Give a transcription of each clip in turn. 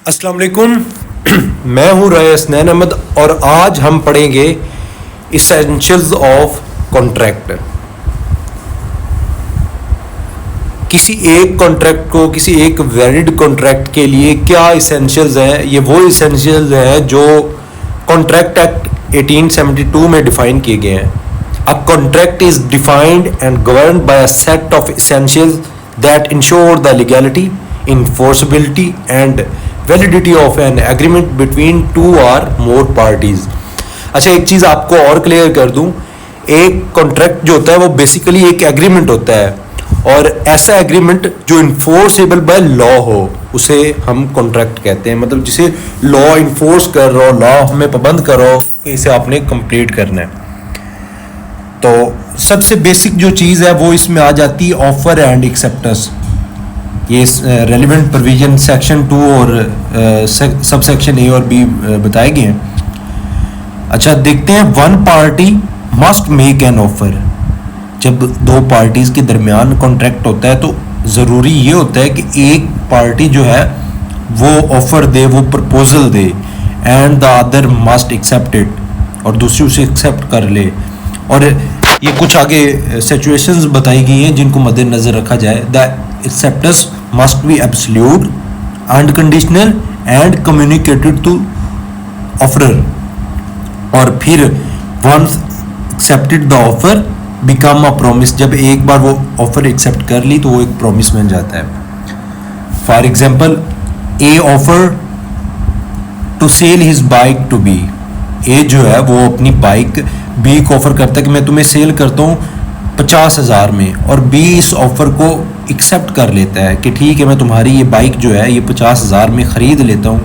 अस्सलाम वालेकुम। मैं हूं रईस नैन अहमद और आज हम पढ़ेंगे इसेंशियल्स ऑफ कॉन्ट्रैक्ट। किसी एक कॉन्ट्रैक्ट को, किसी एक वैलिड कॉन्ट्रैक्ट के लिए क्या इसेंशियल्स हैं? ये वो इसेंशियल्स हैं जो कॉन्ट्रैक्ट एक्ट 1872 में डिफाइन किए गए हैं। A contract is defined and governed bye a set of essentials that ensure the legality, enforceability and validity of an agreement between two or more parties। अच्छा, एक चीज़ आपको और क्लियर कर दूं, एक कॉन्ट्रैक्ट जो होता है वो बेसिकली एक एग्रीमेंट होता है और ऐसा एग्रीमेंट जो इन्फोर्सेबल बाय लॉ हो उसे हम कॉन्ट्रैक्ट कहते हैं। मतलब जिसे लॉ इन्फोर्स कर रहा हो, लॉ हमें पाबंद कर रहा हो कि इसे आपने कंप्लीट करना है। तो सबसे बेसिक जो चीज़ है वो इसमें आ जाती है ऑफर एंड एक्सेप्टेंस। ये रेलिवेंट प्रोविजन सेक्शन 2 और सब सेक्शन ए और बी बताए गए हैं। अच्छा, देखते हैं। One party must make an offer. जब दो पार्टीज के दरमियान कॉन्ट्रैक्ट होता है तो ज़रूरी ये होता है कि एक पार्टी जो है वो ऑफर दे, वो प्रपोजल दे, and the other must accept it, और दूसरी उसे एक्सेप्ट कर ले। और ये कुछ आगे सिचुएशंस बताई गई हैं जिनको मद्देनजर रखा जाए। The acceptance must be absolute, unconditional and communicated to offerer। और फिर once accepted the offer become a promise। जब एक बार वो ऑफर एक्सेप्ट कर ली तो वो एक प्रॉमिस बन जाता है। For example, A offer to sell his bike to B. A जो है वो अपनी बाइक बी को ऑफर करता है कि मैं तुम्हें सेल करता हूँ 50,000 में, और बी इस ऑफर को एक्सेप्ट कर लेता है कि ठीक है, मैं तुम्हारी ये बाइक जो है ये 50,000 में ख़रीद लेता हूँ।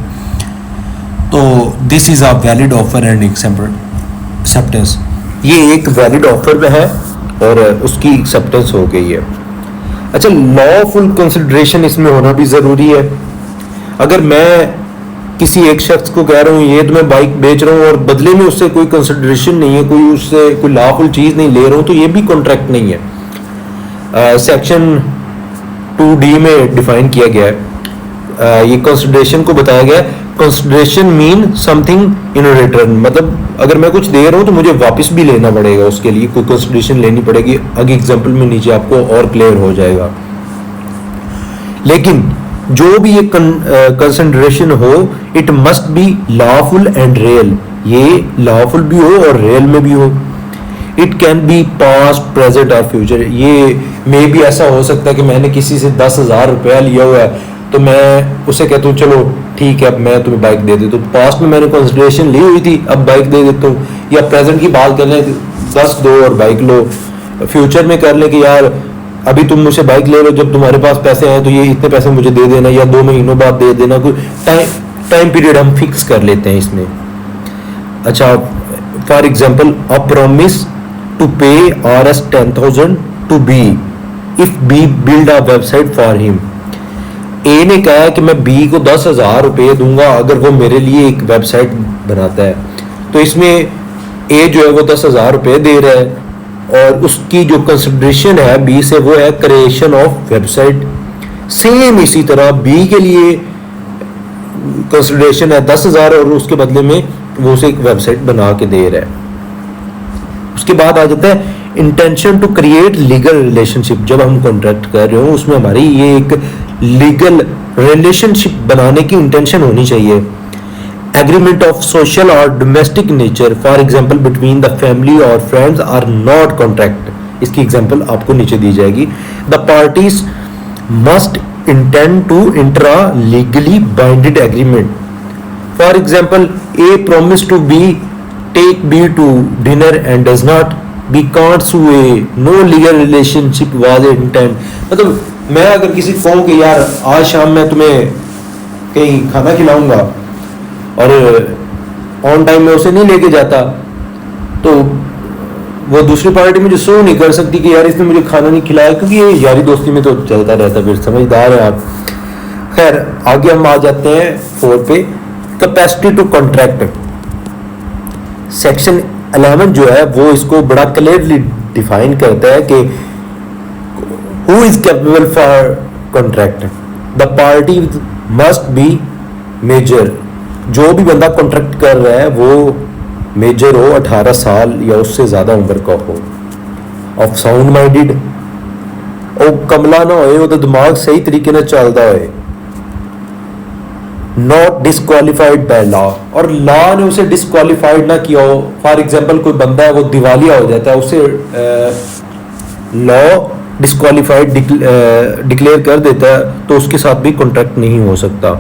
तो this is a valid offer and acceptance. ये एक वैलिड ऑफर है और उसकी एक्सेप्टेंस हो गई है। अच्छा, लॉफुल कंसिडरेशन इसमें होना भी ज़रूरी है। अगर मैं किसी एक शख्स को कह रहा हूँ ये तो मैं बाइक बेच रहा हूँ और बदले में उससे कोई कंसिडरेशन नहीं है, कोई उससे कोई लॉफुल चीज़ नहीं ले रहा हूँ, तो ये भी कॉन्ट्रैक्ट नहीं है। सेक्शन 2D में डिफाइन किया गया है। ये कंसिडरेशन को बताया गया है। Consideration mean something in return. मतलब अगर मैं कुछ दे रहा हूँ तो मुझे वापस भी लेना पड़ेगा, उसके लिए कोई कंसिडरेशन लेनी पड़ेगी। आगे एग्जाम्पल में नीचे आपको और क्लियर हो जाएगा। लेकिन जो भी ये कंसिडरेशन हो, it must be lawful and real. ये लॉफुल भी हो और रियल में भी हो। It can be past, present और फ्यूचर। ये मे भी ऐसा हो सकता है कि मैंने किसी से 10,000 रुपया लिया हुआ है तो मैं उसे कहता हूँ चलो ठीक है अब मैं तुम्हें बाइक दे देता हूँ। पास्ट में मैंने कंसिडरेशन ली हुई थी, अब बाइक दे देता हूँ। या प्रेजेंट की बात कर लें, 10 दो और बाइक लो। फ्यूचर में कर लें कि यार अभी तुम मुझसे बाइक ले लो, जब तुम्हारे पास पैसे हैं तो ये इतने पैसे मुझे दे देना, या 2 महीनों बाद दे देना। कोई टाइम पीरियड हम फिक्स कर लेते हैं इसमें। अच्छा, for example, a promise to pay Rs 10,000 to B if B build a website for him. A ने कहा है कि मैं बी को 10,000 रुपये दूंगा अगर वो मेरे लिए एक वेबसाइट बनाता है। तो इसमें ए जो है वो 10,000 रुपये दे रहा है और उसकी जो कंसिडरेशन है बी से वो है क्रिएशन ऑफ वेबसाइट। सेम इसी तरह बी के लिए कंसिडरेशन है 10,000 और उसके बदले में वो उसे एक वेबसाइट बना के दे रहा है। उसके बाद आ जाता है intention to create legal relationship. जब हम कॉन्ट्रैक्ट कर रहे हो उसमें हमारी ये एक लीगल रिलेशनशिप बनाने की इंटेंशन होनी चाहिए। एग्रीमेंट ऑफ सोशल और domestic nature, for example between the family और फ्रेंड्स आर नॉट कॉन्ट्रैक्ट। इसकी एग्जाम्पल आपको नीचे दी जाएगी। The parties must intend to enter a legally binded agreement. For example, A promise to B take B to dinner and does not, B can't sue A, no legal relationship was intend. मतलब मैं अगर किसी को कहूँ कि यार आज शाम मैं तुम्हें कहीं खाना खिलाऊंगा और ऑन टाइम में उसे नहीं लेके जाता, तो वो दूसरी पार्टी मुझे सो नहीं कर सकती कि यार इसने मुझे खाना नहीं खिलाया, क्योंकि ये यारी दोस्ती में तो चलता रहता। फिर समझदार है आप। खैर, आगे हम आ जाते हैं 4 पे, कैपेसिटी टू कॉन्ट्रैक्ट। सेक्शन 11 जो है वो इसको बड़ा क्लियरली डिफाइन करता है कि who is capable for contract. The party must be major, जो भी बंदा कॉन्ट्रैक्ट कर रहा है वो मेजर हो, 18 साल या उससे ज़्यादा उम्र का हो, ऑफ साउंड माइंडेड, और कमला ना होए, वो दिमाग सही तरीके से चलता होए, नॉट डिस्क्वालीफाइड बाय लॉ, और लॉ ने उसे डिस्क्वालीफाइड ना किया हो। फॉर एग्जांपल कोई बंदा है वो दिवालिया हो जाता है, उसे लॉ डिस्क्वालीफाइड डिक्लेयर कर देता है, तो उसके साथ भी कॉन्ट्रैक्ट नहीं हो सकता।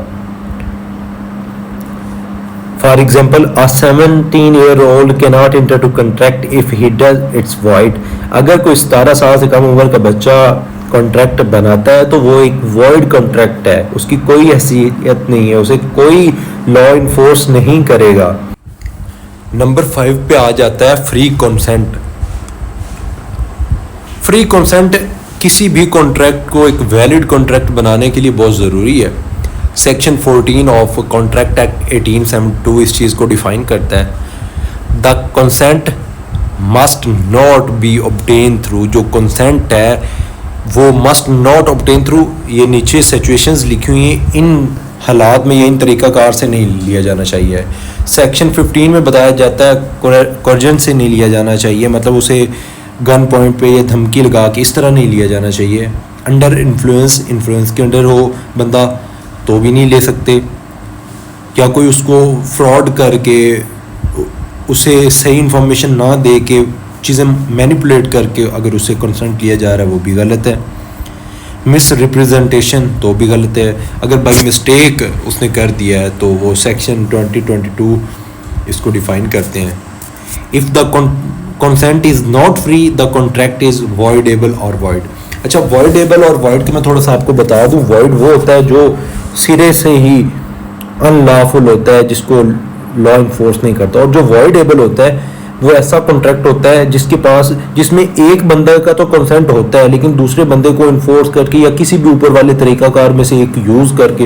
For example a 17-year-old cannot enter to contract if he does it's void. अगर कोई 17 साल से कम उम्र का बच्चा कॉन्ट्रैक्ट बनाता है तो वो एक वॉइड कॉन्ट्रैक्ट है, उसकी कोई हैसियत नहीं है, उसे कोई लॉ इन्फोर्स नहीं करेगा। नंबर 5 पे आ जाता है फ्री कंसेंट। फ्री कंसेंट किसी भी कॉन्ट्रैक्ट को एक वैलिड कॉन्ट्रैक्ट बनाने के लिए बहुत ज़रूरी है। सेक्शन 14 ऑफ कॉन्ट्रैक्ट एक्ट 1872 इस चीज़ को डिफाइन करता है। The consent must not be obtain through, जो कंसेंट है वो मस्ट नॉट ऑब्टेन थ्रू, ये नीचे सिचुएशंस लिखी हुई हैं, इन हालात में या इन तरीक़ाकार से नहीं लिया जाना चाहिए। सेक्शन 15 में बताया जाता है कोर्जन से नहीं लिया जाना चाहिए, मतलब उसे गन पॉइंट पे या धमकी लगा के इस तरह नहीं लिया जाना चाहिए। अंडर इन्फ्लुएंस, इन्फ्लुएंस के अंडर हो बंदा तो भी नहीं ले सकते, या कोई उसको फ्रॉड करके उसे सही इन्फॉर्मेशन ना दे के चीज़ें मैनिपुलेट करके अगर उससे कंसेंट लिया जा रहा है वो भी गलत है। मिस रिप्रेजेंटेशन तो भी गलत है, अगर बाई मिस्टेक उसने कर दिया है तो वो सेक्शन 2022 इसको डिफाइन करते हैं। If the consent is not free the contract is voidable और वॉइड। अच्छा, वॉइडेबल और वॉइड के मैं थोड़ा सा आपको बता दूं। वॉइड वो होता है जो सिरे से ही अनलॉफुल होता है, जिसको लॉ इन्फोर्स नहीं करता, और जो वॉइडेबल होता है वो ऐसा कॉन्ट्रैक्ट होता है जिसमें एक बंदे का तो कंसेंट होता है लेकिन दूसरे बंदे को इन्फोर्स करके या किसी भी ऊपर वाले तरीकाकार में से एक यूज़ करके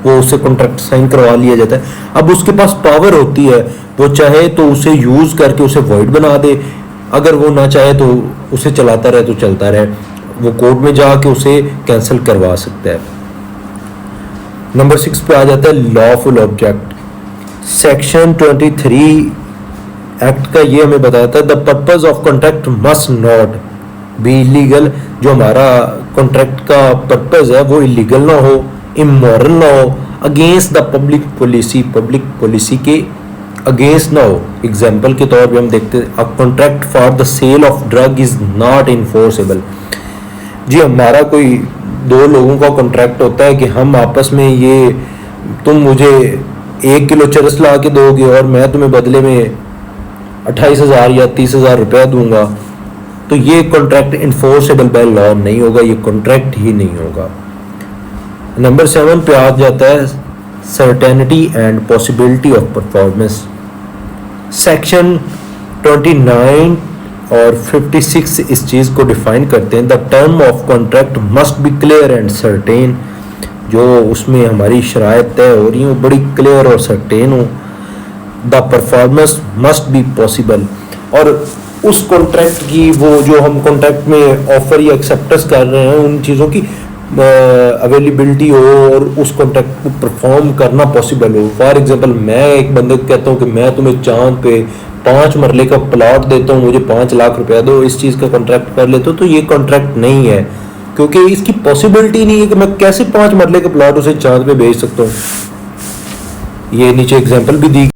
वो उससे कॉन्ट्रैक्ट साइन करवा लिया जाता है। अब उसके पास पावर होती है, वो चाहे तो उसे यूज़ करके उसे वॉइड बना दे, अगर वो ना चाहे तो उसे चलाता रहे तो चलता रहे, वो कोर्ट में जाके उसे कैंसिल करवा सकता है। नंबर 6 पे आ जाता है लॉफुल ऑब्जेक्ट। सेक्शन 23 एक्ट का ये हमें बताता है the purpose of contract must not be illegal. जो हमारा कॉन्ट्रैक्ट का पर्पस है वो इलीगल ना हो, इमोरल ना हो, अगेंस्ट द पब्लिक पॉलिसी के अगेंस्ट ना हो। एग्जाम्पल के तौर पे हम देखते हैं a contract for the sale of drug is not enforceable. जी, हमारा कोई दो लोगों का कॉन्ट्रैक्ट होता है कि हम आपस में ये, तुम मुझे 1 किलो चरस ला के दोगे और मैं तुम्हें बदले में 28,000 या 30,000 रुपया दूंगा, तो ये कॉन्ट्रैक्ट इन्फोर्सेबल बाय लॉ नहीं होगा, ये कॉन्ट्रैक्ट ही नहीं होगा। नंबर 7 पे आ जाता है certainty and possibility of performance. Section 29 और 56 इस चीज़ को डिफाइन करते हैं। The term of contract must be clear and certain. जो उसमें हमारी शराइत तय हो रही हो बड़ी क्लियर और सर्टेन हो। The performance must be possible, और उस कॉन्ट्रैक्ट की वो जो हम कॉन्ट्रैक्ट में ऑफर या एक्सेप्टेंस कर रहे हैं उन चीज़ों की अवेलेबिलिटी हो और उस कॉन्ट्रैक्ट को परफॉर्म करना पॉसिबल हो। फॉर एग्जांपल, मैं एक बंदे को कहता हूँ कि मैं तुम्हें चांद पे 5 मरले का प्लॉट देता हूँ, मुझे 5 लाख रुपया दो, इस चीज़ का कॉन्ट्रैक्ट कर लेते हो, तो ये कॉन्ट्रैक्ट नहीं है, क्योंकि इसकी पॉसिबिलिटी नहीं है कि मैं कैसे 5 मरले का प्लॉट उसे चांद पे भेज सकता हूँ। ये नीचे एग्जाम्पल भी दी